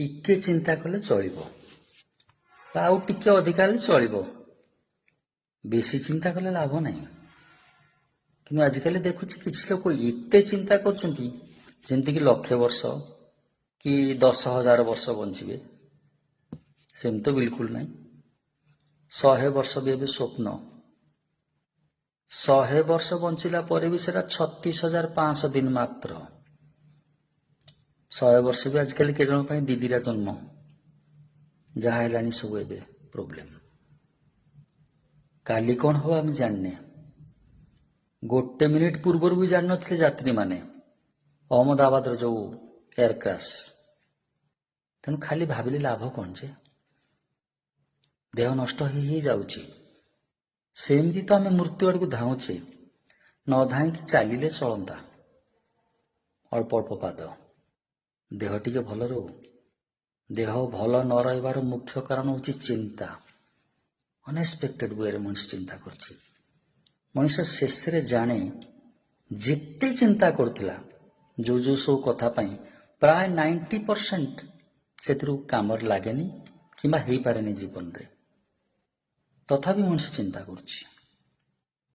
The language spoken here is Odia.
ଟିକେ ଚିନ୍ତା କଲେ ଚଳିବ, ଆଉ ଟିକେ ଅଧିକା ହେଲେ ଚଳିବ, ବେଶୀ ଚିନ୍ତା କଲେ ଲାଭ ନାହିଁ। କିନ୍ତୁ ଆଜିକାଲି ଦେଖୁଛି କିଛି ଲୋକ ଏତେ ଚିନ୍ତା କରୁଛନ୍ତି ଯେମିତିକି 1,00,000 ବର୍ଷ କି 10,000 ବର୍ଷ ବଞ୍ଚିବେ। ସେମିତି ତ ବିଲକୁଲ ନାହିଁ। 100 ବର୍ଷ ବି ଏବେ ସ୍ୱପ୍ନ। 100 ବର୍ଷ ବଞ୍ଚିଲା ପରେ ବି ସେଟା 36,500 ଦିନ ମାତ୍ର। 100 ବର୍ଷ ବି ଆଜିକାଲି କେତେ ଜଣ ପାଇଁ ଦିଦିରା ଜନ୍ମ। ଯାହା ହେଲାଣି ସବୁ ଏବେ ପ୍ରୋବ୍ଲେମ୍। କାଲି କ'ଣ ହବ ଆମେ ଜାଣିନେ। 1 ମିନିଟ୍ ପୂର୍ବରୁ ବି ଜାଣିନଥିଲେ ଯାତ୍ରୀମାନେ ଅହମ୍ମଦାବାଦର ଯୋଉ ଏୟାର କ୍ରାସ୍। ତେଣୁ ଖାଲି ଭାବିଲେ ଲାଭ କ'ଣ ଯେ? ଦେହ ନଷ୍ଟ ହେଇ ଯାଉଛି। ସେମିତି ତ ଆମେ ମୃତ୍ୟୁ ଆଡ଼କୁ ଧାଉଁଛେ। ନ ଧାଇଁକି ଚାଲିଲେ ଚଳନ୍ତା। ଅଳ୍ପ ଅଳ୍ପ ପାଦ। ଦେହ ଟିକେ ଭଲ ରହୁ। ଦେହ ଭଲ ନ ରହିବାର ମୁଖ୍ୟ କାରଣ ହେଉଛି ଚିନ୍ତା। ଅନଏକ୍ସପେକ୍ଟେଡ୍ ୱେରେ ମଣିଷ ଚିନ୍ତା କରୁଛି। ମଣିଷ ଶେଷରେ ଜାଣେ ଯେତେ ଚିନ୍ତା କରୁଥିଲା ଯୋଉ ସବୁ କଥା ପାଇଁ ପ୍ରାୟ 90% ସେଥିରୁ କାମରେ ଲାଗେନି କିମ୍ବା ହେଇପାରେନି ଜୀବନରେ। ତଥାପି ମଣିଷ ଚିନ୍ତା କରୁଛି।